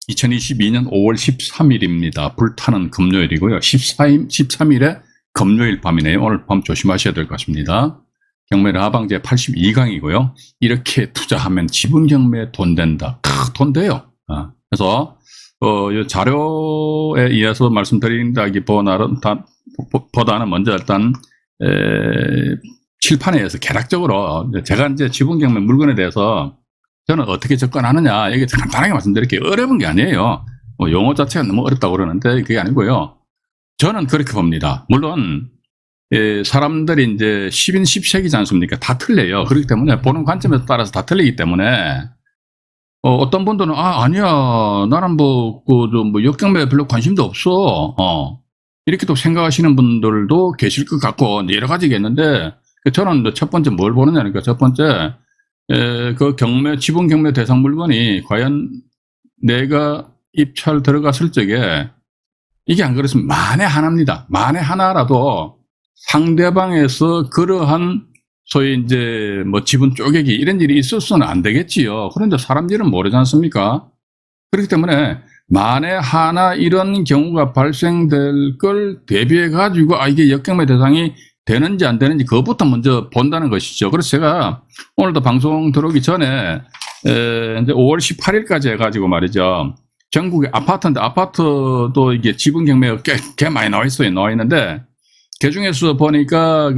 (2022년 5월 13일입니다) 불타는 금요일이고요. 13일에 금요일 밤이네요. 오늘 밤 조심하셔야 될 것 같습니다. 경매를 하방 제 82강이고요. 이렇게 투자하면 지분 경매에 돈 된다. 돈 돼요. 그래서 이 자료에 의해서 말씀드린다기보다는 먼저 일단 칠판에 의해서 개략적으로 제가 이제 지분 경매 물건에 대해서 저는 어떻게 접근하느냐, 이게 간단하게 말씀드릴게요. 어려운 게 아니에요. 용어 자체가 너무 어렵다고 그러는데 그게 아니고요. 저는 그렇게 봅니다. 물론 사람들이 이제 10인 10색이지 않습니까? 다 틀려요. 그렇기 때문에 보는 관점에 따라서 다 틀리기 때문에 어떤 분들은 아니야, 나는 뭐 역경매에 별로 관심도 없어, 이렇게 또 생각하시는 분들도 계실 것 같고 여러 가지겠는데, 저는 첫 번째 뭘 보느냐니까, 첫 번째 그 지분 경매 대상 물건이 과연 내가 입찰 들어갔을 적에 이게 안 그렇으면 만에 하나입니다. 만에 하나라도 상대방에서 그러한 소위 이제 뭐 지분 쪼개기 이런 일이 있어서는 안 되겠지요. 그런데 사람 일은 모르지 않습니까? 그렇기 때문에 만에 하나 이런 경우가 발생될 걸 대비해 가지고 이게 역경매 대상이 되는지 안 되는지 그것부터 먼저 본다는 것이죠. 그래서 제가 오늘도 방송 들어오기 전에 이제 5월 18일까지 해가지고 말이죠. 전국의 아파트인데, 아파트도 이게 지분 경매가 꽤 많이 나와 있어요. 나와 있는데, 그 중에서 보니까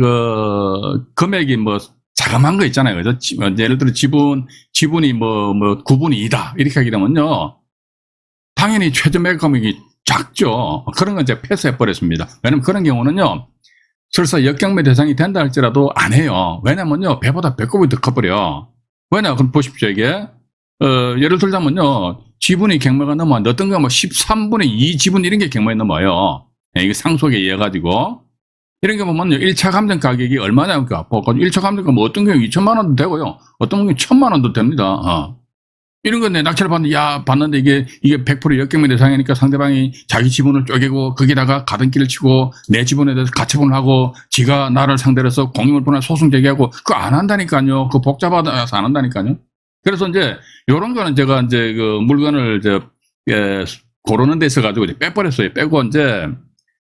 금액이 뭐 자그마한 거 있잖아요. 그죠? 예를 들어 지분이 뭐 9분의 2다. 이렇게 하게 되면요. 당연히 최저 매각 금액이 작죠. 그런 건 제가 패스해버렸습니다. 왜냐면 그런 경우는요. 설사 역경매 대상이 된다 할지라도 안 해요. 왜냐면요. 배보다 배꼽이 더 커버려. 왜냐? 그럼 보십시오. 이게. 예를 들자면요. 지분이 경매가 넘어, 어떤 거 뭐 13분의 2 지분 이런 게 경매에 넘어요. 이게 상속에 의해 가지고. 이런 게 보면요. 1차 감정 가격이 얼마냐, 1차 감정가 뭐 어떤 경우 2천만 원도 되고요. 어떤 경우 1,000만 원도 됩니다. 이런 건 내 낙찰을 봤는데 이게 100% 역경매 대상이니까 상대방이 자기 지분을 쪼개고 거기다가 가등기를 치고 내 지분에 대해서 가처분을 하고 지가 나를 상대로 해서 공유물분할 소송 제기하고 그거 안 한다니까요. 그거 복잡하다서 안 한다니까요. 그래서 이제 요런 거는 제가 이제 그 물건을 고르는 데 있어 가지고 이제 빼버렸어요. 빼고 이제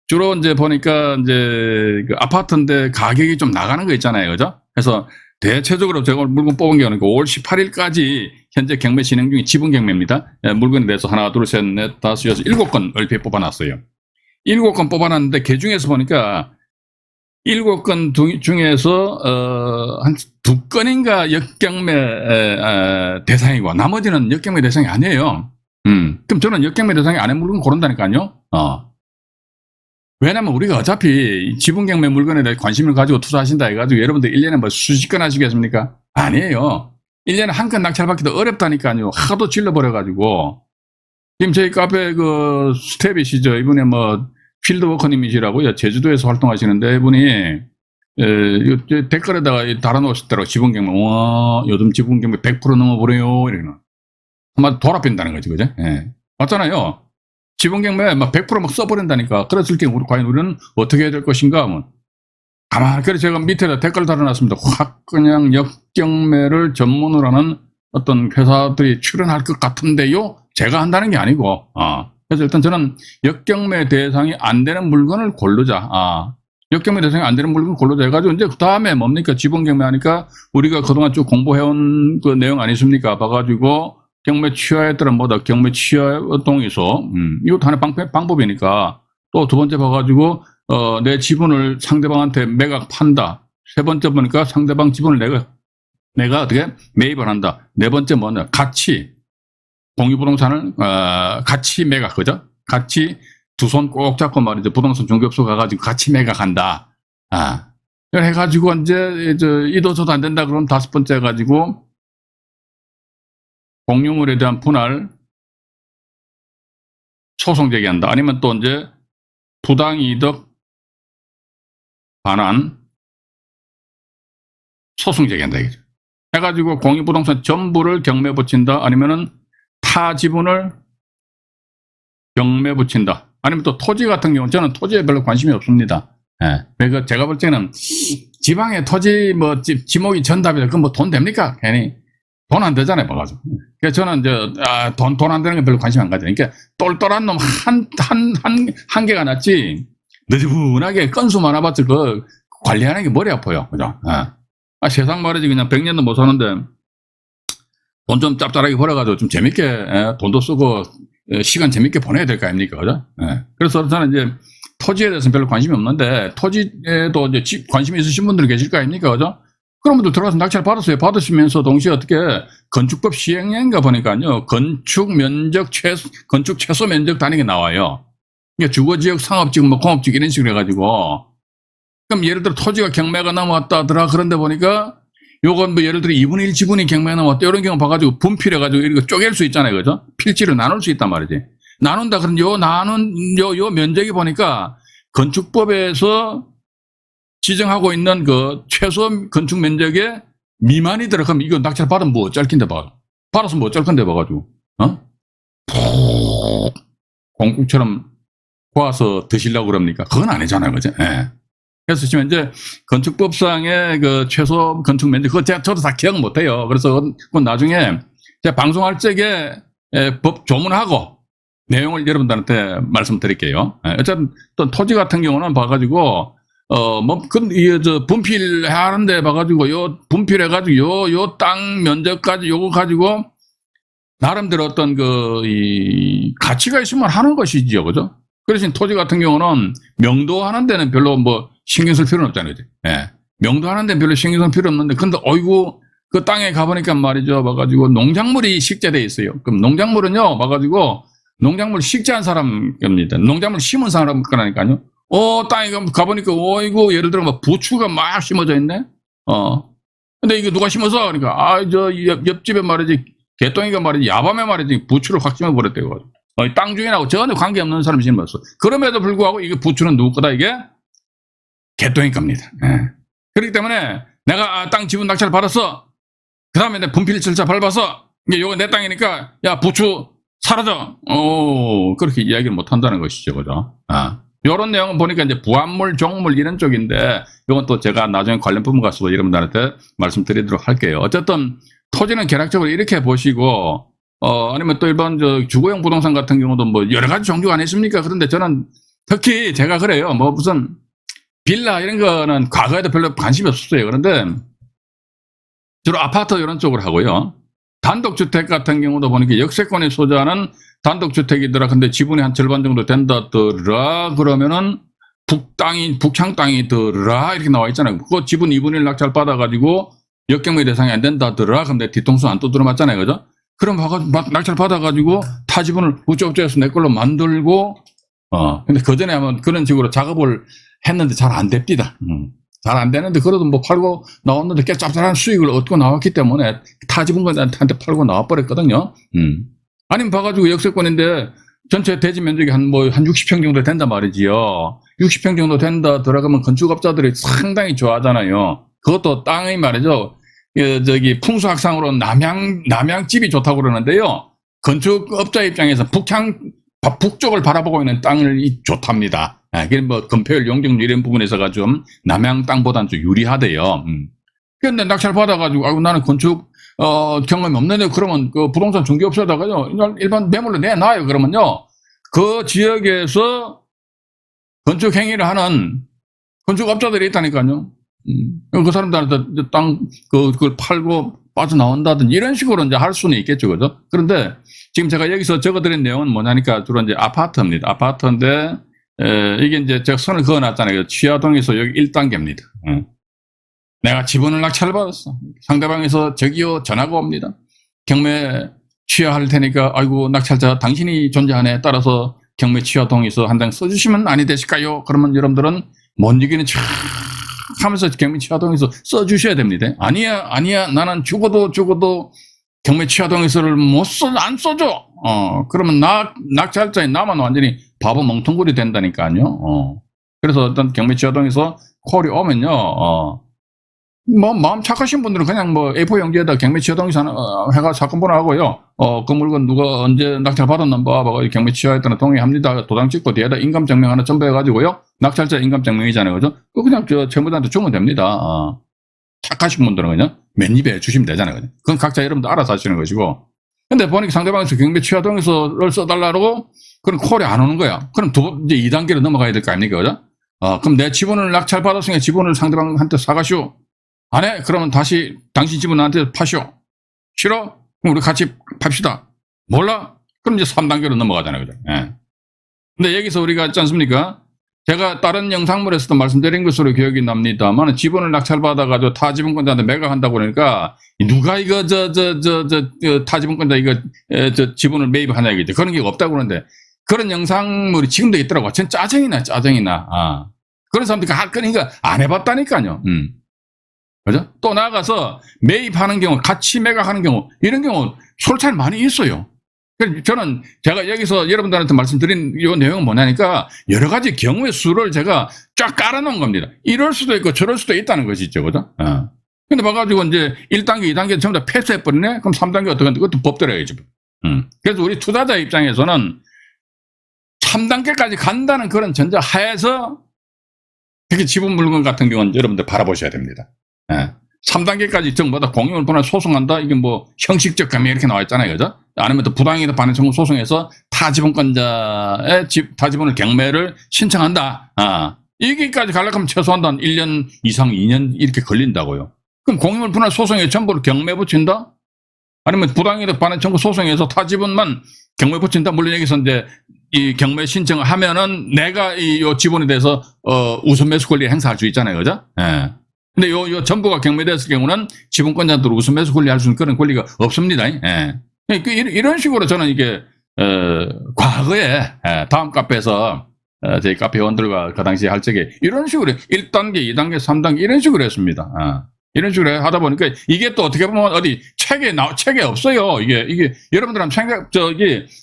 주로 이제 보니까 이제 그 아파트인데 가격이 좀 나가는 거 있잖아요. 그죠? 그래서 대체적으로 제가 오늘 물건 뽑은 게 5월 18일까지 현재 경매 진행 중인 지분 경매입니다. 물건에 대해서 하나, 둘, 셋, 넷, 다섯, 여섯, 7건 얼핏 뽑아놨어요. 7건 뽑아놨는데 그 중에서 보니까 7건 중에서 한 2건인가 역경매 대상이고 나머지는 역경매 대상이 아니에요. 그럼 저는 역경매 대상이 아닌 물건 고른다니까요. 왜냐면 우리가 어차피 지분 경매 물건에 대해 관심을 가지고 투자하신다 해가지고 여러분들 1년에 뭐 수십 건 하시겠습니까? 아니에요. 1년에 한 건 낙찰받기도 어렵다니까요. 하도 질러버려가지고. 지금 저희 카페 그 스텝이시죠. 이분이 뭐 필드워커님이시라고요. 제주도에서 활동하시는데 이분이 댓글에다가 달아놓으셨더라고. 지분 경매. 와, 요즘 지분 경매 100% 넘어버려요. 이러나. 한마디 돌아뺀다는 거지, 그죠? 예. 맞잖아요. 지분 경매 막 100% 막 써버린다니까. 그랬을 경우 과연 우리는 어떻게 해야 될 것인가 하면 가만히, 그래서 제가 밑에다 댓글 달아놨습니다. 확 그냥 역경매를 전문으로 하는 어떤 회사들이 출연할 것 같은데요. 제가 한다는 게 아니고. 그래서 일단 저는 역경매 대상이 안 되는 물건을 고르자. 역경매 대상이 안 되는 물건을 고르자 해가지고 이제 그 다음에 뭡니까? 지분 경매 하니까 우리가 그동안 쭉 공부해온 그 내용 아니십니까? 봐가지고 경매 취하에 따라 뭐다, 경매 취하 동의서, 이것도 하나의 방법이니까. 또 두 번째 봐가지고, 내 지분을 상대방한테 매각 판다. 세 번째 보니까 상대방 지분을 내가 어떻게 매입을 한다. 네 번째 뭐냐, 가치. 공유부동산을, 가치 매각, 그죠? 가치 두 손 꼭 잡고 말이죠. 부동산 중개업소 가가지고 가치 매각한다. 해가지고 이제, 이도저도 안 된다 그러면 다섯 번째 해가지고, 공유물에 대한 분할 소송 제기한다. 아니면 또 이제 부당이득 반환 소송 제기한다. 이거죠. 해가지고 공유부동산 전부를 경매 붙인다. 아니면은 타 지분을 경매 붙인다. 아니면 또 토지 같은 경우는 저는 토지에 별로 관심이 없습니다. 그러니까 제가 볼 때는 지방에 토지 뭐 지목이 전답이다. 그건 뭐 돈 됩니까? 괜히. 돈 안 되잖아요, 봐가지고. 그래서 저는 돈 안 되는 게 별로 관심 안 가져요. 그러니까 똘똘한 놈 한 개가 낫지, 느지분하게 건수 많아봤자 관리하는 게 머리 아파요. 그죠? 세상 말이지, 그냥 100년도 못 사는데, 돈 좀 짭짤하게 벌어가지고 좀 재밌게, 돈도 쓰고, 시간 재밌게 보내야 될 거 아닙니까? 그죠? 그래서 저는 이제 토지에 대해서는 별로 관심이 없는데, 토지에도 이제 관심이 있으신 분들이 계실 거 아닙니까? 그죠? 그런 분들 들어가서 낙찰 받았어요. 받으시면서 동시에 어떻게 건축법 시행령인가 보니까요, 건축 최소 면적 단위가 나와요. 그러니까 주거지역, 상업지역, 뭐 공업지역 이런 식으로 해가지고, 그럼 예를 들어 토지가 경매가 넘어왔다더라. 그런데 보니까 요건 뭐 예를 들어 2분의 1 지분이 경매가 넘어왔다. 이런 경우 봐가지고 분필해가지고 이렇게 쪼갤 수 있잖아요. 그죠? 필지를 나눌 수 있단 말이지. 나눈다. 그럼 요 면적이 보니까 건축법에서 지정하고 있는 그 최소 건축 면적의 미만이 들어가면 이거 낙찰 받으면 뭐 어쩔 건데 봐. 받았으면 뭐 어쩔 건데 봐가지고. 푹 공국처럼 구워서 드시려고 그럽니까? 그건 아니잖아요. 그죠? 예. 그래서 지금 이제 건축법상의 그 최소 건축 면적, 그거 저도 다 기억 못 해요. 그래서 그건 나중에 제가 방송할 적에 법 조문하고 내용을 여러분들한테 말씀드릴게요. 어쨌든 또 토지 같은 경우는 봐가지고, 분필하는데 봐가지고, 분필해가지고, 요 땅 면적까지 요거 가지고, 나름대로 어떤 이 가치가 있으면 하는 것이지요. 그죠? 그 대신 토지 같은 경우는 명도하는 데는 별로 뭐 신경 쓸 필요는 없잖아요. 예. 명도하는 데는 별로 신경 쓸 필요 없는데, 근데 어이구, 그 땅에 가보니까 말이죠. 봐가지고, 농작물이 식재되어 있어요. 그럼 농작물은요, 봐가지고, 농작물 식재한 사람입니다. 농작물 심은 사람 거라니까요. 땅에 가보니까, 어이구, 예를 들어, 뭐, 부추가 막 심어져 있네? 근데 이거 누가 심어서? 그러니까, 옆집에 말이지, 개똥이가 말이지, 야밤에 말이지, 부추를 확 심어버렸대요. 땅 주인하고 전혀 관계없는 사람이 심었어. 그럼에도 불구하고, 이게 부추는 누구 거다, 이게? 개똥이 겁니다. 예. 그렇기 때문에, 내가 땅 지분 낙찰 받았어. 그 다음에 내 분필 절차 밟아서, 이게 요거 내 땅이니까, 야, 부추 사라져. 그렇게 이야기를 못 한다는 것이죠. 그죠? 요런 내용은 보니까 이제 부합물, 종물 이런 쪽인데, 이건 또 제가 나중에 관련 부분 가서 여러분들한테 말씀드리도록 할게요. 어쨌든, 토지는 개략적으로 이렇게 보시고, 아니면 또 일반 주거용 부동산 같은 경우도 뭐 여러 가지 종류가 아니십니까? 그런데 저는 특히 제가 그래요. 뭐 무슨 빌라 이런 거는 과거에도 별로 관심이 없었어요. 그런데 주로 아파트 이런 쪽으로 하고요. 단독주택 같은 경우도 보니까 역세권이 소유하는 단독주택이더라. 근데 지분이 한 절반 정도 된다더라. 그러면은 북향 땅이더라. 이렇게 나와 있잖아요. 그거 지분 2분의 1 낙찰 받아가지고 역경매 대상이 안 된다더라. 근데 뒤통수 안 두드려 맞잖아요. 그죠? 그럼 낙찰 받아가지고 타 지분을 우쩌우쩌해서 내 걸로 만들고, 근데 그 전에 한번 그런 식으로 작업을 했는데 잘 안 됩니다. 잘 안 되는데, 그래도 뭐 팔고 나왔는데 꽤 짭짤한 수익을 얻고 나왔기 때문에 타 지분가한테 팔고 나와버렸거든요. 아니면 봐가지고 역세권인데 전체 대지 면적이 한 60평 정도 된단 말이지요. 60평 정도 된다 들어가면 건축업자들이 상당히 좋아하잖아요. 그것도 땅이 말이죠. 풍수학상으로 남향집이 좋다고 그러는데요. 건축업자 입장에서 북쪽을 바라보고 있는 땅이 좋답니다. 그게 뭐 건폐율, 용적률 이런 부분에서 좀 남향 땅보다는 좀 유리하대요. 그런데 낙찰 받아가지고, 나는 건축, 경험이 없는데, 그러면 그 부동산 중개업소에다가요, 일반 매물로 내놔요. 그러면요, 그 지역에서 건축 행위를 하는 건축업자들이 있다니까요. 그 사람들한테 그걸 팔고 빠져나온다든지 이런 식으로 이제 할 수는 있겠죠. 그죠? 그런데 지금 제가 여기서 적어드린 내용은 뭐냐니까 주로 이제 아파트입니다. 아파트인데, 이게 이제 제가 선을 그어놨잖아요. 취하동에서 여기 1단계입니다. 내가 지분을 낙찰을 받았어. 상대방에서 저기요, 전화가 옵니다. 경매 취하할 테니까, 아이고, 낙찰자 당신이 존재하네. 따라서 경매 취하동에서 한 장 써주시면 아니 되실까요? 그러면 여러분들은 뭔 얘기는 촥 하면서 경매 취하동에서 써주셔야 됩니다. 아니야, 나는 죽어도 경매 취하동에서를 안 써줘. 그러면 낙찰자인 나만 완전히 바보 멍텅구리 된다니까요. 그래서 어떤 경매 취하동에서 콜이 오면요, 마음 착하신 분들은 그냥 A4 용지에다 경매 취하동에서 해가 사건 번호하고요. 그 물건 누가 언제 낙찰 받았나 봐. 경매 취하했다는 동의합니다. 도장 찍고 뒤에다 인감증명 하나 첨부해가지고요. 낙찰자 인감증명이잖아요. 그죠? 그냥 전부들한테 주면 됩니다. 착하신 분들은 그냥 맨입에 주시면 되잖아요. 그건 각자 여러분들 알아서 하시는 것이고. 근데 보니까 상대방에서 경매 취하동에서를 써달라고 그럼 콜이 안 오는 거야. 그럼 이제 2단계로 넘어가야 될 거 아닙니까? 그죠? 그럼 내 지분을 낙찰받았으니까 지분을 상대방한테 사가시오. 안 해? 그러면 다시 당신 지분 나한테 파시오. 싫어? 그럼 우리 같이 팝시다. 몰라? 그럼 이제 3단계로 넘어가잖아요. 그죠? 예. 근데 여기서 우리가 있지 않습니까? 제가 다른 영상물에서도 말씀드린 것으로 기억이 납니다만 지분을 낙찰받아가지고 타지분권자한테 매각한다고 그러니까 누가 이거 타지분권자 이거 지분을 매입하냐 이거죠. 그런 게 없다고 그러는데 그런 영상물이 지금도 있더라고. 전 짜증이나. 그런 사람들이 그러니까 안 해봤다니까요. 그죠? 또 나아가서 매입하는 경우, 같이 매각하는 경우, 이런 경우 솔찬 많이 있어요. 저는 제가 여기서 여러분들한테 말씀드린 이 내용은 뭐냐니까 여러 가지 경우의 수를 제가 쫙 깔아놓은 겁니다. 이럴 수도 있고 저럴 수도 있다는 것이죠. 그죠? 근데 봐가지고 이제 1단계, 2단계 전부 다 패스해버리네? 그럼 3단계 어떻게 하는데 그것도 법대로 해야죠. 그래서 우리 투자자 입장에서는 3단계까지 간다는 그런 전제 하에서 특히 지분 물건 같은 경우는 여러분들 바라보셔야 됩니다. 3단계까지 정보다 공유물분할 소송한다? 이게 뭐 형식적 감이 이렇게 나와 있잖아요. 그죠? 아니면 또 부당이익 반환 청구 소송해서 타지분권자의 타지분을 경매를 신청한다. 여기까지 가려면 최소한 한 1년 이상 2년 이렇게 걸린다고요. 그럼 공유물 분할 소송에 전부를 경매 붙인다? 아니면 부당이익 반환 청구 소송해서 타지분만 경매 붙인다? 물론 여기서 이제 이 경매 신청을 하면은 내가 이 지분에 대해서 우선 매수 권리 행사할 수 있잖아요. 그죠? 예. 근데 요 전부가 경매됐을 경우는 지분권자들 우선 매수 권리 할 수 있는 그런 권리가 없습니다. 예. 이런 식으로 저는 이게, 과거에, 다음 카페에서, 저희 카페 회원들과 그 당시에 할 적에 이런 식으로 1단계, 2단계, 3단계 이런 식으로 했습니다. 이런 식으로 하다 보니까 이게 또 어떻게 보면 어디 책에 없어요. 이게 여러분들 한번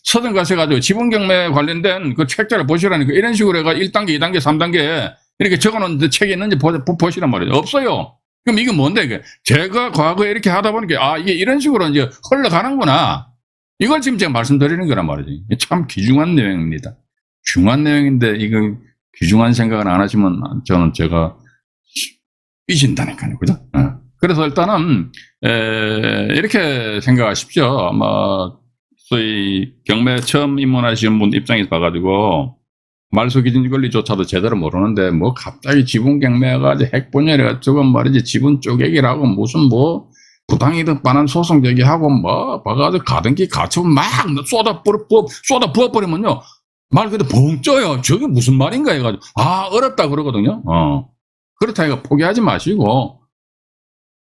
서점 가셔가지고 지분 경매 관련된 그 책자를 보시라니까 이런 식으로 해가 1단계, 2단계, 3단계 이렇게 적어놓은 책이 있는지 보시란 말이에요. 없어요. 그럼 이게 뭔데, 이게? 제가 과거에 이렇게 하다 보니까, 이게 이런 식으로 이제 흘러가는구나. 이걸 지금 제가 말씀드리는 거란 말이지. 참 귀중한 내용입니다. 중요한 내용인데, 이거 귀중한 생각을 안 하시면 저는 제가 삐진다니까요. 그죠? 그래서 일단은, 이렇게 생각하십시오. 소위 경매 처음 입문하시는 분 입장에서 봐가지고, 말소 기준 권리조차도 제대로 모르는데 뭐 갑자기 지분 경매가 핵분열해가 저건 말이지 지분 쪼개기라고 무슨 뭐 부당이득 반환 소송 제기하고 뭐 봐가지고 가등기 가처분 막 쏟아 부어버리면요 말 그대로 벙 쪄요. 저게 무슨 말인가 해가지고 어렵다 그러거든요. 그렇다 해가 포기하지 마시고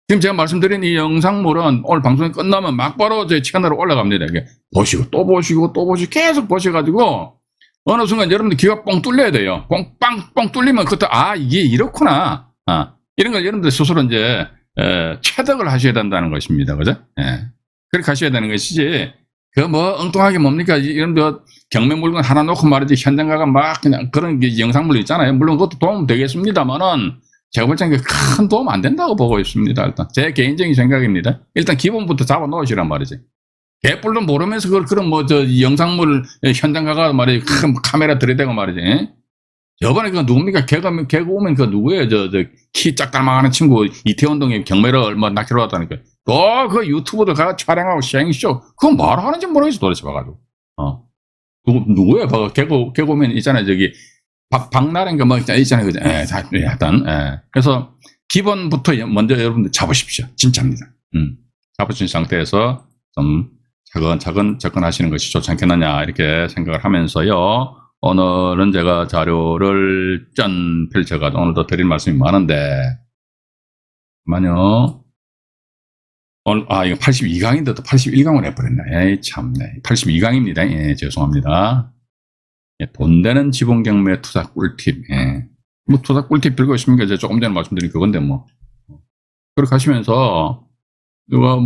지금 제가 말씀드린 이 영상물은 오늘 방송이 끝나면 막바로 제 채널로 올라갑니다. 이게 보시고 또 보시고 계속 보셔가지고 어느 순간 여러분들 귀가 뻥 뚫려야 돼요. 뻥 뚫리면 그때 이게 이렇구나. 이런 걸 여러분들 스스로 이제 체득을 하셔야 된다는 것입니다. 그죠? 그렇게 하셔야 되는 것이지 엉뚱하게 뭡니까? 여러분들 경매 물건 하나 놓고 말이지 현장 가가 막 그냥 그런 영상물 있잖아요. 물론 그것도 도움 되겠습니다만은 제가 볼 때는 큰 도움 안 된다고 보고 있습니다. 일단 제 개인적인 생각입니다. 일단 기본부터 잡아 놓으시란 말이지. 개뿔도 모르면서 그런 영상물 현장 가가 말이지 큰 카메라 들이대고 말이지. 저번에 그 누굽니까? 개그 오면 그 누구예요? 키 짝달망하는 친구 이태원동에 경매를 얼마 낚시러 왔다니까. 그 유튜브들 가가 촬영하고 시행쇼. 그거 뭘 하는지 모르겠어 도대체 봐가지고. 누구예요? 개그 오면 있잖아요. 박나래인가 뭐 있잖아요. 그죠? 하여튼. 그래서 기본부터 먼저 여러분들 잡으십시오. 진짜입니다. 잡으신 상태에서 좀 차근차근 접근하시는 것이 좋지 않겠느냐 이렇게 생각을 하면서요. 오늘은 제가 자료를 짠 펼쳐가지고 오늘도 드릴 말씀이 많은데 잠깐만요. 오늘 이거 82강인데 또 81강을 해버렸네. 참네. 82강입니다. 죄송합니다. 돈 되는 지분 경매 투자 꿀팁. 뭐 투자 꿀팁 빌고 있습니까? 제가 조금 전에 말씀드린 그건데 뭐 그렇게 하시면서 누가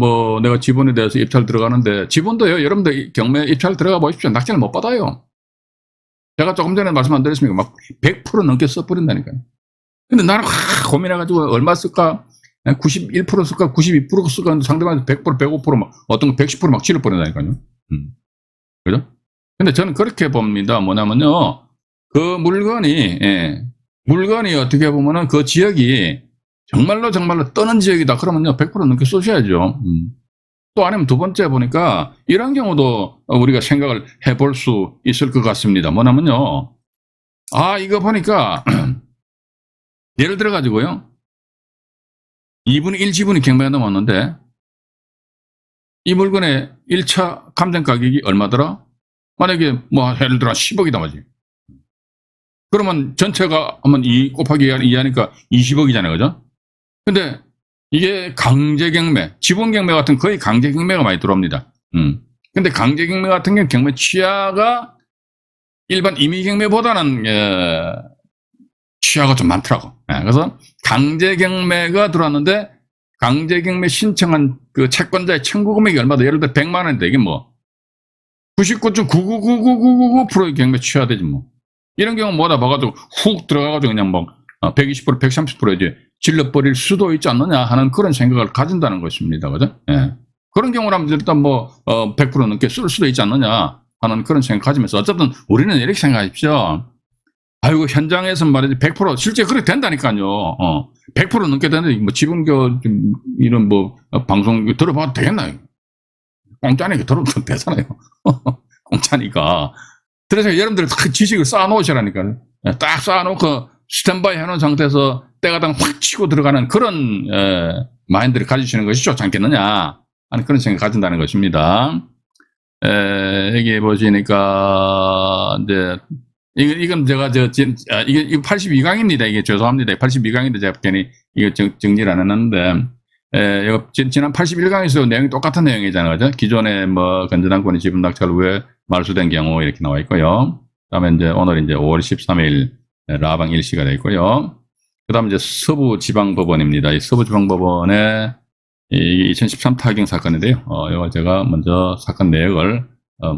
내가 지분에 대해서 입찰 들어가는데, 지분도요, 여러분들 경매 입찰 들어가 보십시오. 낙찰을 못 받아요. 제가 조금 전에 말씀 안 드렸습니까? 막 100% 넘게 써버린다니까요. 근데 나는 고민해가지고 얼마 쓸까? 91% 쓸까? 92% 쓸까? 상대방한테 100%, 105% 막, 어떤 거 110%막 치러버린다니까요. 그죠? 근데 저는 그렇게 봅니다. 뭐냐면요. 그 물건이 어떻게 보면은 그 지역이 정말로 떠는 지역이다. 그러면요, 100% 넘게 쏘셔야죠. 또 아니면 두 번째 보니까 이런 경우도 우리가 생각을 해볼 수 있을 것 같습니다. 뭐냐면요. 이거 보니까 예를 들어 가지고요. 2분의 1 지분이 경매가 넘었는데 이 물건의 1차 감정 가격이 얼마더라? 만약에 뭐 예를 들어 10억이다 말이지. 그러면 전체가 한번 2 곱하기 2 하니까 20억이잖아요. 그죠? 근데 이게 강제경매, 지분경매 같은 거의 강제경매가 많이 들어옵니다. 근데 강제경매 같은 경우는 경매 취하가 일반 임의경매보다는 취하가 좀 많더라고. 그래서 강제경매가 들어왔는데 강제경매 신청한 그 채권자의 청구 금액이 얼마다? 예를 들어 100만 원인데 이게 뭐 99.9999999%의 경매 취하되지 뭐. 이런 경우 뭐다 봐가지고 훅 들어가가지고 그냥 뭐 120%, 130% 이제 질러버릴 수도 있지 않느냐 하는 그런 생각을 가진다는 것입니다. 그죠? 예. 그런 경우라면 일단 뭐 100% 넘게 쓸 수도 있지 않느냐 하는 그런 생각 가지면서 어쨌든 우리는 이렇게 생각하십시오. 아이고 현장에서 말이지 100% 실제 그렇게 된다니까요. 100% 넘게 되는데 뭐 지분교 이런 뭐 방송 들어봐도 되겠나요? 공짜니까 들어도 되잖아요. 공짜니까. 그래서 여러분들 그 지식을 쌓아놓으시라니까요. 딱 쌓아놓고 스탠바이 해놓은 상태에서 때가당 확 치고 들어가는 그런 마인드를 가지시는 것이 좋지 않겠느냐 하는 그런 생각을 가진다는 것입니다. 여기 보시니까 이제 이건 제가 이게 82강입니다. 이게 죄송합니다. 82강인데 제가 괜히 이거 정리를 안 해놨는데 지난 81강에서 내용이 똑같은 내용이잖아요. 그죠? 기존에 뭐 건전한권이 지분 낙찰 후에 말소된 경우 이렇게 나와 있고요. 그다음에 이제 오늘 이제 5월 13일 라방 일시가 되어 있고요. 그다음 이제 서부지방법원입니다. 이 서부지방법원의 2013 타경 사건인데요. 이거 제가 먼저 사건 내역을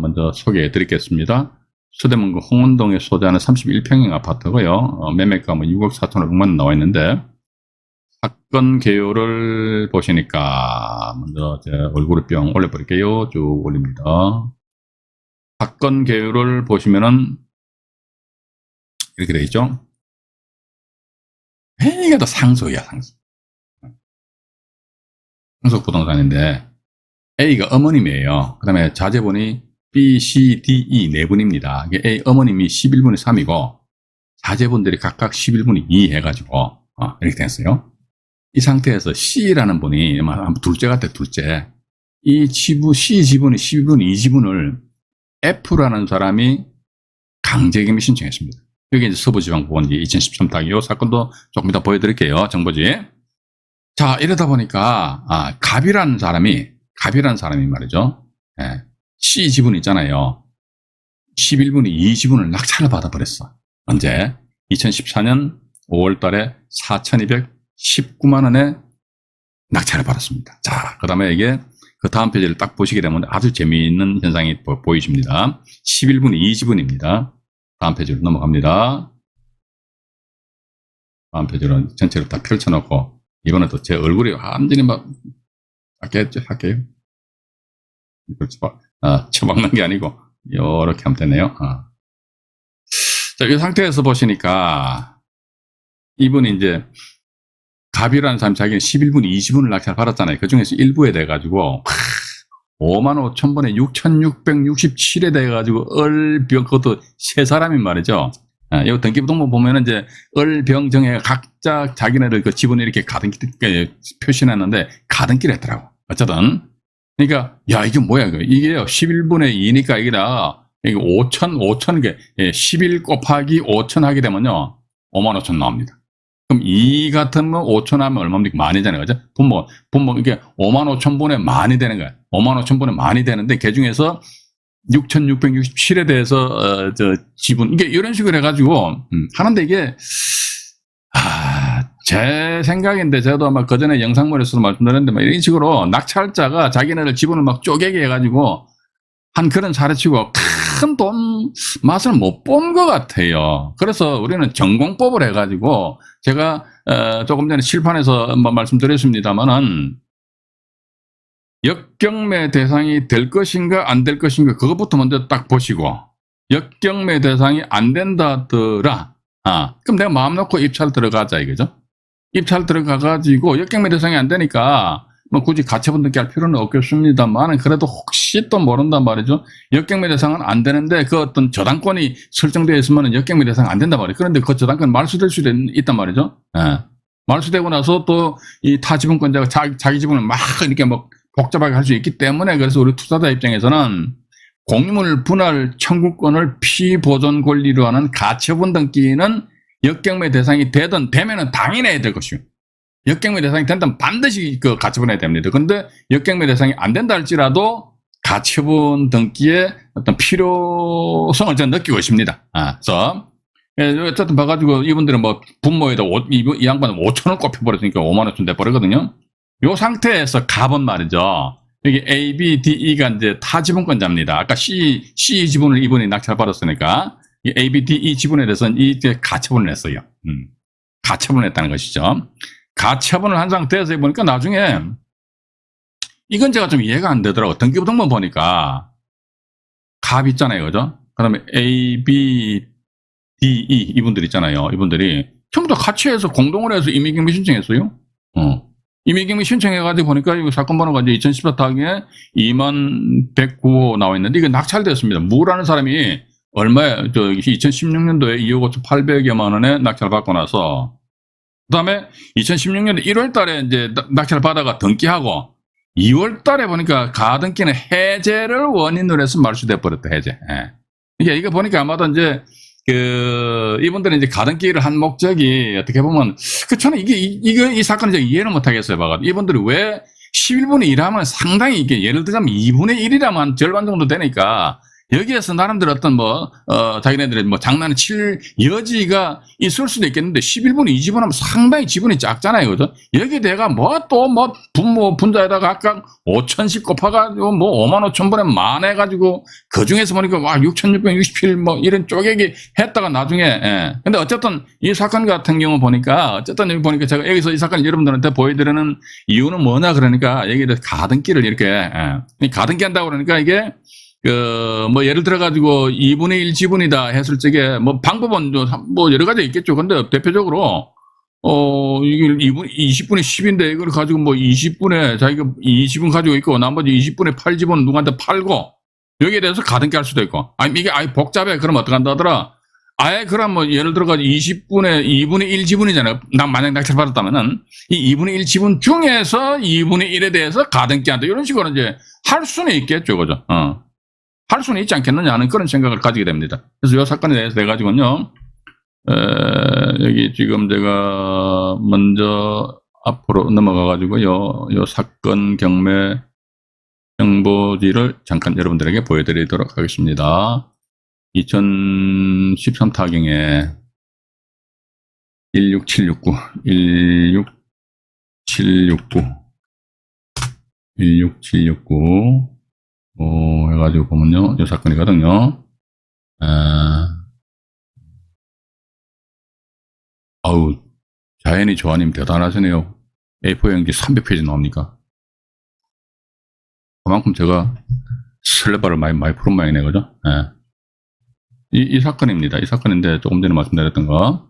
먼저 소개해 드리겠습니다. 서대문구 홍은동에 소재하는 31평형 아파트고요. 매매가는 6억 4,500만 원 나와 있는데 사건 개요를 보시니까 먼저 제 얼굴을 뿅 올려버릴게요. 쭉 올립니다. 사건 개요를 보시면은 이렇게 되어 있죠. 이게 다 상속이야, 상속. 상속 부동산인데 A가 어머님이에요. 그 다음에 자제분이 B, C, D, E 네 분입니다. A 어머님이 11분의 3이고 자제분들이 각각 11분의 2 해가지고 이렇게 됐어요. 이 상태에서 C라는 분이 둘째 같아, 둘째. 이 지분, C 지분의 11분의 2 지분을 F라는 사람이 강제경매 신청했습니다. 여기 이제 서부지방법원 2013 타기 이 사건도 조금 이따 보여드릴게요. 정보지. 자, 이러다 보니까 갑이라는 사람이 말이죠. C 지분 있잖아요. 11분의 2 지분을 낙찰을 받아버렸어. 언제? 2014년 5월 달에 4,219만 원에 낙찰을 받았습니다. 자, 그 다음에 이게 그 다음 페이지를 딱 보시게 되면 아주 재미있는 현상이 보이십니다. 11분의 2 지분입니다. 다음 페이지로 넘어갑니다. 다음 페이지로 전체를 다 펼쳐놓고 이번에 또 제 얼굴이 완전히 막 할게요. 처박는 게 아니고 이렇게 하면 되네요. 자, 이 상태에서 보시니까 이분이 이제 갑이라는 사람이 자기는 11분 20분을 낙찰 받았잖아요. 그 중에서 일부에 돼가지고 55,000번에 6,667에 돼가지고 얼병 그것도 세 사람이 말이죠. 이 등기부등본 보면은 이제 얼병정에 각자 자기네들 그 지분을 이렇게 가등기 표시해놨는데 가등기를 했더라고. 어쨌든 그러니까 야 이게 뭐야 이게요 11분의 2니까 이게 5,000개 11 곱하기 5,000 하게 되면요 55,000 나옵니다. 그럼 2 같으면 5,000 하면 얼마입니까? 만이잖아요. 그죠? 분모 이게 55,000분의 만이 되는 거야. 55,000분의 만이 되는데 그 중에서 6,667에 대해서 지분 이게 이런 식으로 해가지고 하는데 이게 제 생각인데 저도 아마 그 전에 영상물에서도 말씀드렸는데 막 이런 식으로 낙찰자가 자기네들 지분을 막 쪼개게 해가지고 한 그런 사례치고 큰 돈 맛을 못 본 것 같아요. 그래서 우리는 전공법을 해가지고 제가 조금 전에 칠판에서 한번 말씀드렸습니다만은 역경매 대상이 될 것인가 안 될 것인가 그것부터 먼저 딱 보시고 역경매 대상이 안 된다더라. 그럼 내가 마음 놓고 입찰 들어가자 이거죠. 입찰 들어가가지고 역경매 대상이 안 되니까 뭐 굳이 가처분 등기 할 필요는 없겠습니다만 그래도 혹시 또 모른단 말이죠. 역경매 대상은 안 되는데 그 어떤 저당권이 설정되어 있으면 역경매 대상 안 된단 말이에요. 그런데 그 저당권 말소될 수도 있단 말이죠. 예. 말소되고 나서 또 이 타지분권자가 자기 지분을 막 이렇게 뭐 복잡하게 할 수 있기 때문에 그래서 우리 투자자 입장에서는 공유물 분할 청구권을 피보존 권리로 하는 가처분 등기는 역경매 대상이 되면은 당연히 해야 될 것이요. 역경매 대상이 된다면 반드시 그 가처분해야 됩니다. 그런데 역경매 대상이 안 된다 할지라도 가처분 등기의 어떤 필요성을 저는 느끼고 있습니다. 그래서 어쨌든 봐가지고 이분들은 뭐 분모에다 이 양반은 5천원 꼽혀버렸으니까 5만원쯤 돼버리거든요. 요 상태에서 갑은 말이죠. 여기 A, B, D, E가 이제 타지분권자입니다. 아까 C 지분을 이분이 낙찰받았으니까 이 A, B, D, E 지분에 대해서는 이제 가처분을 했어요. 가처분을 했다는 것이죠. 가처분을 한 상태에서 보니까 나중에 이건 제가 좀 이해가 안 되더라고요. 등기부등본 보니까 갑 있잖아요. 그죠? 그 다음에 A, B, D, E 이분들 있잖아요. 이분들이 전부 다 같이 해서 공동으로 해서 임의경비 신청했어요. 임의경비 신청해가지고 보니까 이거 사건 번호가 이제 2014타기에 2109호 나와 있는데 이게 낙찰됐습니다. 무라는 사람이 얼마에 2016년도에 2억 5,800여만 원에 낙찰 받고 나서 그 다음에 2016년 1월 달에 이제 낙찰 받아가 등기하고 2월 달에 보니까 가등기는 해제를 원인으로 해서 말소돼 버렸다, 해제. 예. 이거 보니까 아마도 이제, 이분들은 이제 가등기를 한 목적이 어떻게 보면, 저는 이 사건을 제가 이해를 못 하겠어요, 봐가지고. 이분들이 왜 11분의 1 하면 상당히 이게 예를 들자면 2분의 1이라면 절반 정도 되니까 여기에서 나름대로 어떤 자기네들의 장난을 칠 여지가 있을 수도 있겠는데 11분의 2 지분하면 상당히 지분이 작잖아요. 그죠? 여기 내가 분모, 분자에다가 아까 5천씩 곱해가지고 5만 5천 분에 만 해가지고 그 중에서 보니까 6,667 이런 쪼개기 했다가 나중에, 예. 근데 어쨌든 이 사건 같은 경우 보니까 어쨌든 여기 보니까 제가 여기서 이 사건을 여러분들한테 보여드리는 이유는 뭐냐 그러니까 여기에 대해서 가등기를 이렇게, 예. 가등기 한다고 그러니까 이게 예를 들어가지고 2분의 1 지분이다 했을 적에, 방법은 여러 가지 있겠죠. 근데 대표적으로, 이게 20분의 10인데 이걸 가지고 20분에 자기가 20분 가지고 있고 나머지 20분의 8 지분 누구한테 팔고 여기에 대해서 가등기 할 수도 있고. 아니, 이게 아예 복잡해. 그럼 어떡한다 하더라. 아예 그럼 예를 들어가지고 2분의 1 지분이잖아요. 난 만약 낙찰 받았다면은 이 2분의 1 지분 중에서 2분의 1에 대해서 가등기 한다. 이런 식으로 이제 할 수는 있겠죠. 그죠? 할 수는 있지 않겠느냐 하는 그런 생각을 가지게 됩니다. 그래서 이 사건에 대해서 내가지고는요, 여기 지금 제가 먼저 앞으로 넘어가가지고요, 요 사건 경매 정보지를 잠깐 여러분들에게 보여드리도록 하겠습니다. 2013타경에 16769 해가지고 보면요, 이 사건이거든요. 자연이 조아님 대단하시네요. A4 용지 300페이지 나옵니까? 그만큼 제가 슬레바를 많이 푸른 모양이네, 그죠? 이 사건입니다. 이 사건인데 조금 전에 말씀드렸던 거.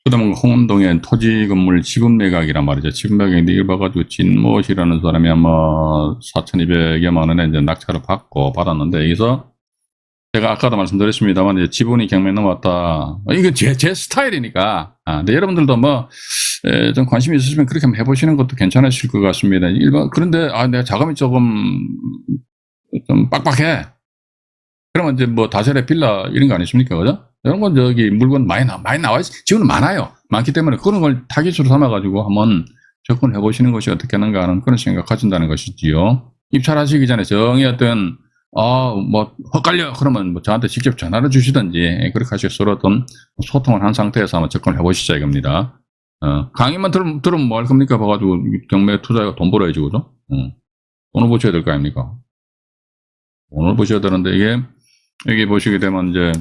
그 다음에 홍은동의 토지 건물 지분 매각이란 말이죠. 지분 매각인데 이걸 봐가지고 진모씨라는 사람이 아마 4,200여만 원에 이제 낙찰을 받았는데 여기서 제가 아까도 말씀드렸습니다만 이제 지분이 경매 넘었다. 이거 제 스타일이니까. 근데 여러분들도 좀 관심이 있으시면 그렇게 한번 해보시는 것도 괜찮으실 것 같습니다. 그런데 내가 자금이 조금 좀 빡빡해. 그러면 이제 다세대 빌라 이런 거 아니십니까? 그죠? 이런 건 물건 많이 나와 있어요. 지금은 많아요. 많기 때문에 그런 걸 타깃으로 삼아가지고 한번 접근해 보시는 것이 어떻겠는가 하는 그런 생각 가진다는 것이지요. 입찰하시기 전에 정의 어떤, 헛갈려. 그러면 저한테 직접 전화를 주시든지, 그렇게 하시고 서로 어떤 소통을 한 상태에서 한번 접근을 해 보시자 이겁니다. 강의만 들으면 뭐 할 겁니까? 봐가지고 경매 투자가 돈 벌어야지, 그죠? 돈을 버셔야 될 거 아닙니까? 돈을 버셔야 되는데 여기 보시게 되면 이제,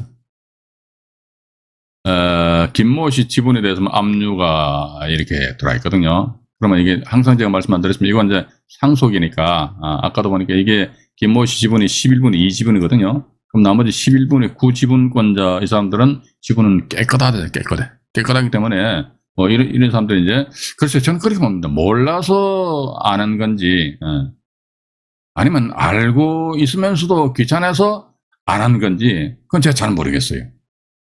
김모 씨 지분에 대해서는 압류가 이렇게 들어와 있거든요. 그러면 이게 항상 제가 말씀 안 드렸습니다. 이건 이제 상속이니까, 아까도 보니까 이게 김모 씨 지분이 11분의 2 지분이거든요. 그럼 나머지 11분의 9 지분권자 이 사람들은 지분은 깨끗하기 때문에 이런 사람들이 이제, 글쎄요, 저는 그렇게 봅니다. 몰라서 아는 건지, 아니면 알고 있으면서도 귀찮아서 안 하는 건지, 그건 제가 잘 모르겠어요.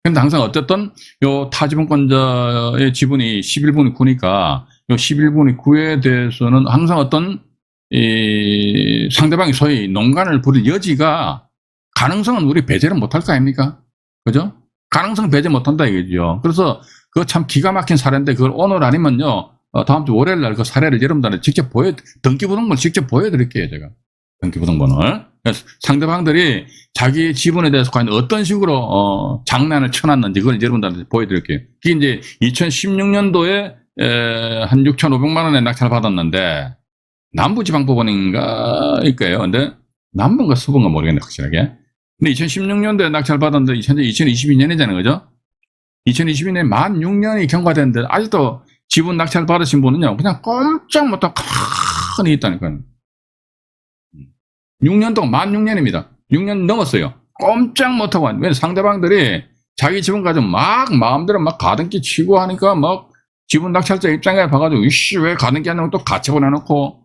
근데 항상 어쨌든, 요 타지분권자의 지분이 11분의 9니까, 요 11분의 9에 대해서는 항상 어떤, 상대방이 소위 농간을 부릴 여지가, 가능성은 우리 배제를 못할 거 아닙니까? 그죠? 가능성 배제 못한다 이거죠. 그래서 그거 참 기가 막힌 사례인데 그걸 오늘 아니면요 다음 주 월요일 날 그 사례를 여러분들한테 직접 등기부등본을 직접 보여드릴게요 제가. 등기부등본을. 그래서 상대방들이 자기 지분에 대해서 과연 어떤 식으로 장난을 쳐놨는지 그걸 여러분들한테 보여드릴게요. 그게 이제 2016년도에 한 6,500만 원에 낙찰 받았는데 남부지방법원인가 일까요? 근데 남부인가 서부인가 모르겠네 확실하게. 근데 2016년도에 낙찰 받았는데 현재 2022년이잖아요, 그죠? 2022년에 만 6년이 경과됐는데 아직도 지분 낙찰 받으신 분은요, 그냥 꼼짝 못하고 가만히 있다니까요. 6년 동안 만 6년입니다. 6년 넘었어요. 꼼짝 못하고. 왜냐면 상대방들이 자기 지분 가지고 막 마음대로 막 가등기 치고 하니까 막 지분 낙찰자 입장에 봐가지고 이씨 왜 가등기 하냐고 또 같이 보내놓고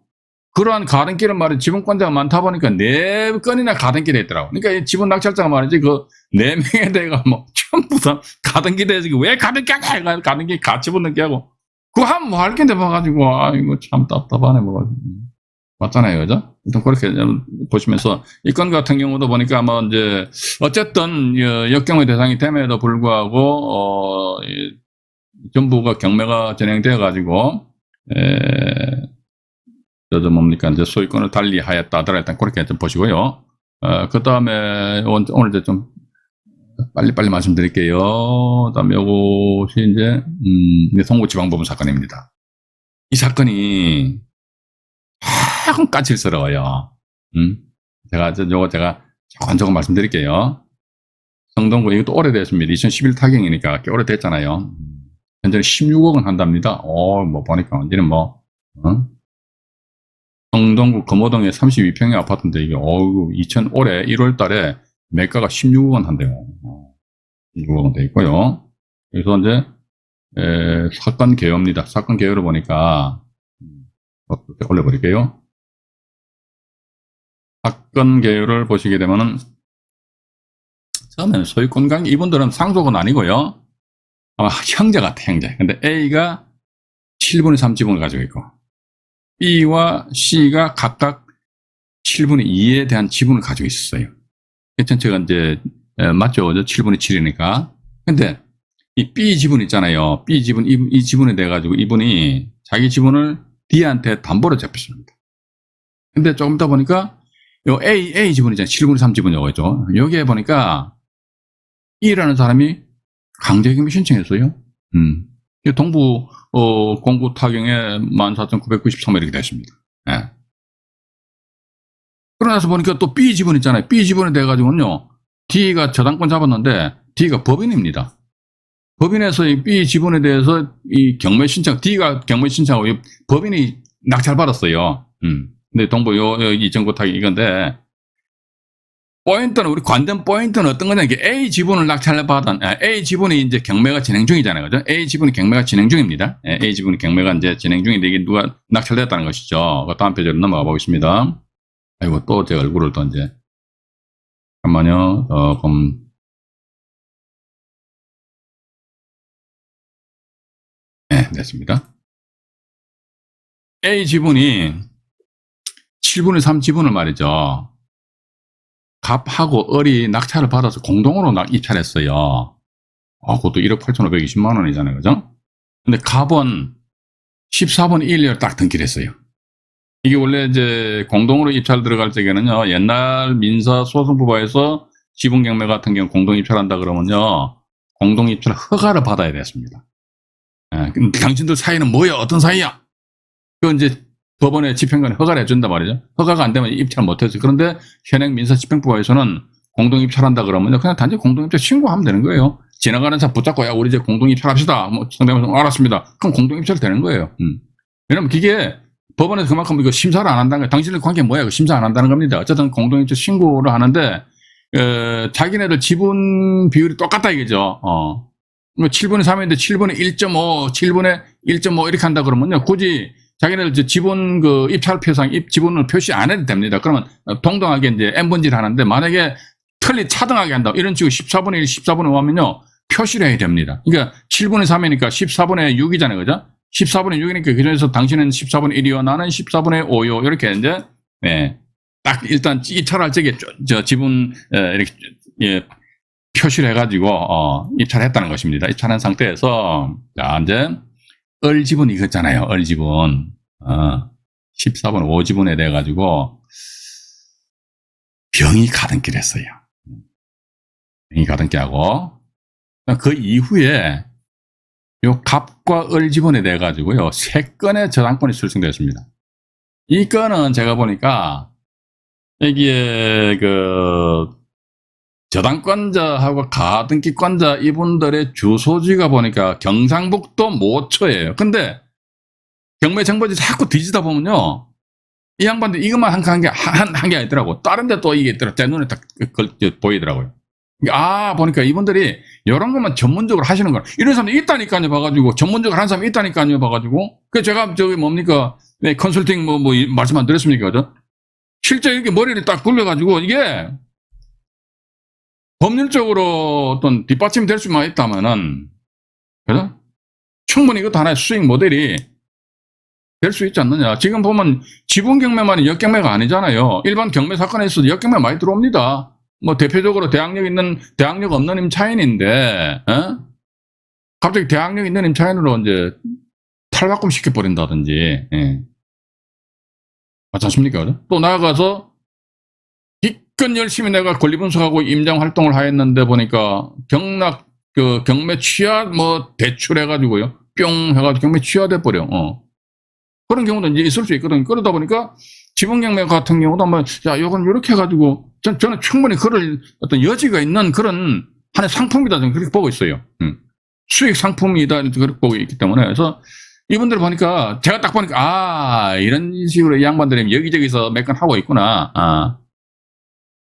그러한 가등기를 말이지 지분권자가 많다 보니까 4건이나 가등기가 있더라고. 그러니까 이 지분 낙찰자가 말이지 그 4명에 대해가 뭐 전부 다 가등기 대지고 왜 가등기 하냐 가등기 같이 붙는 게 하고 그거 하면 뭐 할 건데 봐가지고 이거 참 답답하네 뭐. 맞잖아요, 그죠? 일단 그렇게 보시면서 이 건 같은 경우도 보니까 뭐 이제 어쨌든 역경의 대상이 됨에도 불구하고 전부가 경매가 진행되어 가지고 뭡니까 이제 소유권을 달리하였다더라 일단 그렇게 좀 보시고요. 그 다음에 오늘 이제 좀 빨리빨리 말씀드릴게요. 그다음에 요것이 이제 송구지방법원 사건입니다. 이 사건이 조금 까칠스러워요. 요거 제가 조금 말씀드릴게요. 성동구 이것도 오래됐습니다. 2011 타경이니까 꽤 오래됐잖아요. 현재 16억 원 한답니다. 뭐 보니까 언제는 성동구 금호동에 32평의 아파트인데 이게 올해 1월 달에 매가가 16억 원 한대요. 16억 원 돼 있고요. 그래서 이제 사건 개요입니다. 사건 개요를 보니까 올려버릴게요. 사건 개요를 보시게 되면은 처음에는 소유권 관계 이분들은 상속은 아니고요. 아마 형제 같아 형제. 근데 A가 7분의 3 지분을 가지고 있고 B와 C가 각각 7분의 2에 대한 지분을 가지고 있었어요. 전체가 이제 맞죠? 7분의 7이니까. 근데 이 B 지분 있잖아요. B 지분 이 지분에 대해 가지고 이분이 자기 지분을 D한테 담보로 잡혔습니다. 근데 조금 더 보니까 요 A 지분 있잖아요. 7분의 3 지분 요거죠. 여기에 보니까 E라는 사람이 강제경매 신청했어요. 동부 공구 타경에 14,993원 이렇게 됐습니다. 예. 그러나서 보니까 또 B 지분 있잖아요. B 지분에 대해 가지고는요. D가 저당권 잡았는데 D가 법인입니다. 법인에서 이 B 지분에 대해서 이 경매 신청, D가 경매 신청하고 법인이 낙찰 받았어요. 근데 동부 이전구 타기 이건데 포인트는 우리 관전 포인트는 어떤 거냐 이게 A 지분을 낙찰을 받은 A 지분이 이제 경매가 진행 중이잖아요, 그죠? A 지분이 경매가 진행 중입니다. A 지분이 경매가 이제 진행 중인데 이게 누가 낙찰됐다는 것이죠. 그 다음 페이지로 넘어가 보겠습니다. 아이고 또 제 얼굴을 또 이제 잠깐만요. 네, 됐습니다. A 지분이 7분의 3 지분을 말이죠. 갑하고 을이 낙찰을 받아서 공동으로 입찰했어요. 그것도 1억 8,520만 원이잖아요, 그죠? 근데 갑은 14분의 1을 딱 등기를 했어요. 이게 원래 이제 공동으로 입찰 들어갈 적에는요, 옛날 민사소송법에서 지분경매 같은 경우 공동 입찰한다 그러면요, 공동 입찰 허가를 받아야 됐습니다. 근데 당신들 사이는 뭐야? 어떤 사이야? 그 이제 법원에 집행관이 허가를 해준단 말이죠. 허가가 안 되면 입찰 못해서. 그런데 현행 민사집행법에서는 공동 입찰한다 그러면 그냥 단지 공동 입찰 신고하면 되는 거예요. 지나가는 사람 붙잡고 야 우리 이제 공동 입찰합시다. 뭐 상대방은 알았습니다. 그럼 공동 입찰 되는 거예요. 왜냐면 그게 법원에서 그만큼 이거 심사를 안 한다는 거예요. 당신들 관계 뭐야? 심사 안 한다는 겁니다. 어쨌든 공동 입찰 신고를 하는데 자기네들 지분 비율이 똑같다 이거죠. 뭐 7분의 3인데 7분의 1.5, 7분의 1.5 이렇게 한다 그러면요. 굳이 자기네들 지분 그 입찰표상 지분을 표시 안 해도 됩니다. 그러면 동등하게 이제 n분지를 하는데 만약에 차등하게 한다. 이런 식으로 14분의 1, 14분의 5 하면요. 표시를 해야 됩니다. 그러니까 7분의 3이니까 14분의 6이잖아요. 그죠? 14분의 6이니까 그중에서 당신은 14분의 1이요. 나는 14분의 5요. 이렇게 이제, 예. 딱 일단 입찰할 적에 지분, 이렇게, 예, 표시를 해가지고, 입찰했다는 것입니다. 입찰한 상태에서, 자, 이제, 을지분 이거 있잖아요. 을지분. 14분 5지분에 돼가지고, 병이 가등기를 했어요. 병이 가등기하고, 그 이후에, 요 갑과 을 지분에 대해 가지고요 3건의 저당권이 출생되었습니다. 이 건은 제가 보니까 여기에 그 저당권자하고 가등기권자 이분들의 주소지가 보니까 경상북도 모초예요. 근데 경매 정보지 자꾸 뒤지다 보면요 이 양반들 이것만 한 게 아니더라고. 다른 데 또 이게 있더라고. 제 눈에 딱 보이더라고요. 보니까 이분들이 이런 것만 전문적으로 하시는 거야. 이런 사람이 있다니까요, 봐가지고. 전문적으로 하는 사람이 있다니까요, 봐가지고. 그 제가 저기 뭡니까, 네, 컨설팅 뭐 말씀 안 드렸습니까, 그죠? 실제 이렇게 머리를 딱 굴려가지고 이게 법률적으로 어떤 뒷받침이 될 수만 있다면은, 그죠? 충분히 이것도 하나의 수익 모델이 될 수 있지 않느냐. 지금 보면 지분 경매만이 역경매가 아니잖아요. 일반 경매 사건에 있어서 역경매 많이 들어옵니다. 뭐 대표적으로 대항력 없는 임차인인데 갑자기 대항력 있는 임차인으로 이제 탈바꿈 시켜버린다든지 맞지 않습니까? 또 나아가서 기껏 열심히 내가 권리분석하고 임장 활동을 하였는데 보니까 경매 취하 뭐 대출해가지고요 뿅 해가지고 경매 취하돼 버려. 그런 경우도 이제 있을 수 있거든요. 그러다 보니까 지분경매 같은 경우도 한번 요건 이렇게 해가지고 저는 충분히 그럴 어떤 여지가 있는 그런 하나의 상품이다 저는 그렇게 보고 있어요. 수익 상품이다 그렇게 보고 있기 때문에 그래서 이분들 보니까 제가 딱 보니까 이런 식으로 이 양반들이 여기저기서 몇 건 하고 있구나.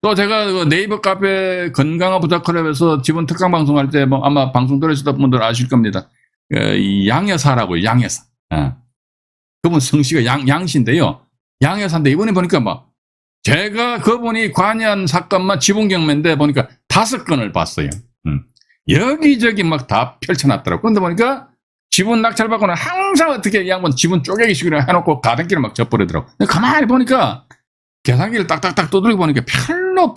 또 제가 그 네이버 카페 건강한 부자 클럽에서 지분 특강 방송할 때 뭐 아마 방송 들으시던 분들 아실 겁니다. 이 양여사라고요. 양여사. 그분 성씨가 양씨인데요. 양여사인데 이번에 보니까 막 제가 그분이 관여한 사건만 지분 경매인데 보니까 5건을 봤어요. 여기저기 막 다 펼쳐놨더라고. 그런데 보니까 지분 낙찰받고는 항상 어떻게 이 양반 지분 쪼개기식으로 해놓고 가등기를 막 져버리더라고. 가만히 보니까 계산기를 딱딱딱 두들겨 보니까 별로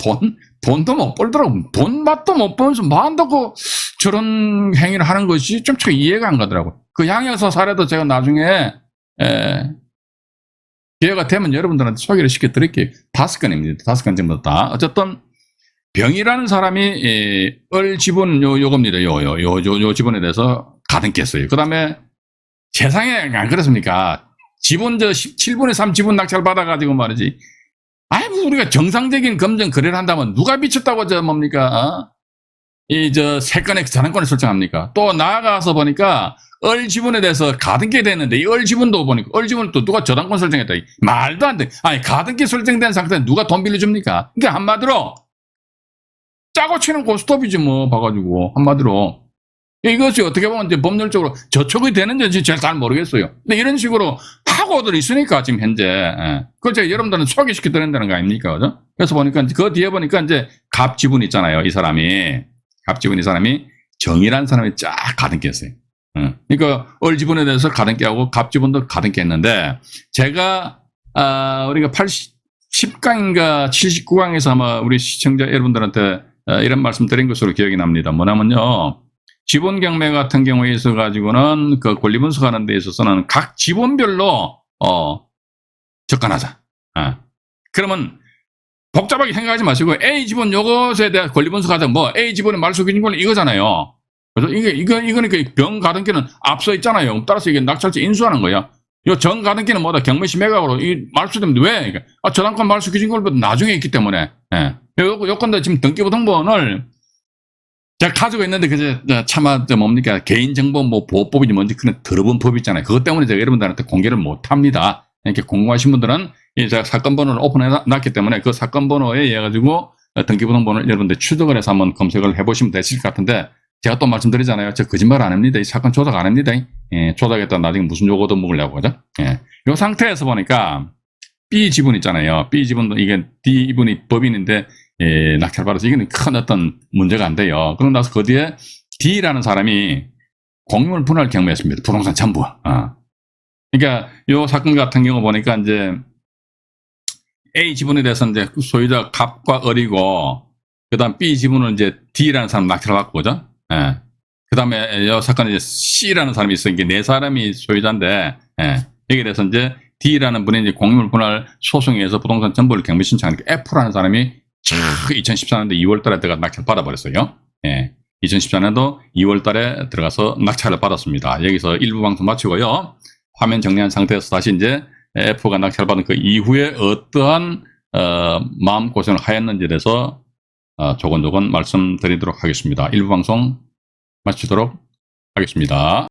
돈도 못 벌더라고. 돈 맛도 못 벌면서 뭐 한다고 저런 행위를 하는 것이 좀 이해가 안 가더라고. 그 양여사 사례도 제가 나중에 기회가 되면 여러분들한테 소개를 시켜드릴게요. 5건입니다. 5건 정도 다. 어쨌든 병이라는 사람이 을 지분 요겁니다. 요 지분에 대해서 가등기했어요. 그 다음에 세상에 안 그렇습니까? 지분 17분의 3 지분 낙찰 받아가지고 말이지. 뭐 우리가 정상적인 검증 거래를 한다면 누가 미쳤다고 뭡니까? 이 3건의 저당권을 설정합니까? 또 나아가서 보니까 을 지분에 대해서 가등기 됐는데 이 을 지분도 보니까 을 지분을 또 누가 저당권 설정했다. 말도 안 돼. 가등기 설정된 상태에 누가 돈 빌려줍니까? 그러니까 한마디로 짜고 치는 고스톱이지 뭐 봐가지고 한마디로 이것이 어떻게 보면 이제 법률적으로 저촉이 되는지 제가 잘 모르겠어요. 근데 이런 식으로 하고들 있으니까 지금 현재 그걸 제가 여러분들은 소개시켜 드린다는 거 아닙니까? 그죠? 그래서 보니까 그 뒤에 보니까 이제 갑지분 있잖아요. 이 사람이 정이라는 사람이 쫙 가등기했어요. 그러니까 을 지분에 대해서 가등기하고 갑지분도 가등기했는데 제가 우리가 10강인가 79강에서 아마 우리 시청자 여러분들한테 이런 말씀 드린 것으로 기억이 납니다. 뭐냐면요. 지분 경매 같은 경우에 있어 가지고는 그 권리 분석하는 데 있어서는 각 지분별로 접근하자. 그러면 복잡하게 생각하지 마시고 A 지분 요것에 대한 권리 분석하자. 뭐 A 지분의 말소 기준권 이거잖아요. 그래서 이거니까 병 가등기는 앞서 있잖아요. 따라서 이게 낙찰자 인수하는 거야. 요 정 가등기는 뭐다 경매시 매각으로 이 말소되면 왜? 저당권 말소 기준권보다 나중에 있기 때문에. 요건도 지금 등기부등본을 제가 가지고 있는데 그저 차마 뭡니까 개인정보 뭐 보호법이지 뭔지 그런 더러운 법 있잖아요. 그것 때문에 제가 여러분들한테 공개를 못 합니다. 이렇게 궁금하신 분들은 제가 사건 번호를 오픈해 놨기 때문에 그 사건 번호에 의해 가지고 등기부등본을 여러분들 추적을 해서 한번 검색을 해보시면 되실 것 같은데 제가 또 말씀드리잖아요. 저 거짓말 안 합니다. 이 사건 조작 안 합니다. 예, 조작했다 나중에 무슨 요거 더 먹으려고 그죠? 예. 요 상태에서 보니까 B 지분 있잖아요. B 지분도 이게 D 이분이 법인인데 예, 낙찰받아서 이거는 큰 어떤 문제가 안 돼요. 그러고 나서 그 뒤에 D라는 사람이 공유물 분할 경매했습니다. 부동산 전부. 그러니까 요 사건 같은 경우 보니까 이제 A 지분에 대해서 이제 소유자 갑과 을이고 그다음 B 지분은 이제 D라는 사람 낙찰을 받고 그죠? 예. 그다음에 이 사건에 이제 C라는 사람이 있어. 이게 네 사람이 소유자인데 예. 여기에 대해서 이제 D라는 분이 이제 공유물 분할 소송에 의해서 부동산 전부를 경매 신청하니까 F라는 사람이 2014년도 2월 달에 들어가 낙찰 받아버렸어요. 예. 2014년도 2월 달에 들어가서 낙찰을 받았습니다. 여기서 일부 방송 마치고요. 화면 정리한 상태에서 다시 이제 F가 낙찰 받은 그 이후에 어떠한 마음고생을 하였는지에 대해서 조곤조곤 말씀드리도록 하겠습니다. 일부 방송 마치도록 하겠습니다.